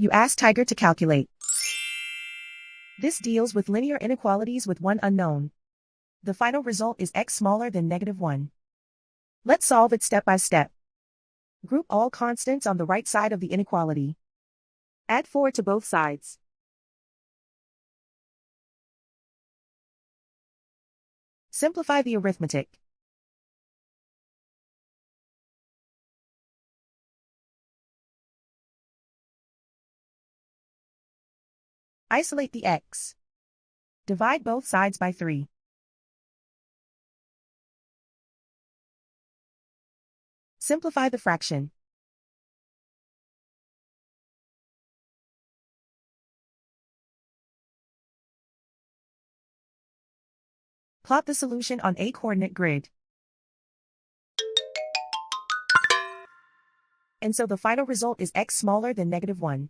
You ask Tiger to calculate. This deals with linear inequalities with one unknown. The final result is x smaller than -1. Let's solve it step by step. Group all constants on the right side of the inequality. Add 4 to both sides. Simplify the arithmetic. Isolate the x. Divide both sides by 3. Simplify the fraction. Plot the solution on a coordinate grid. And so the final result is x smaller than -1.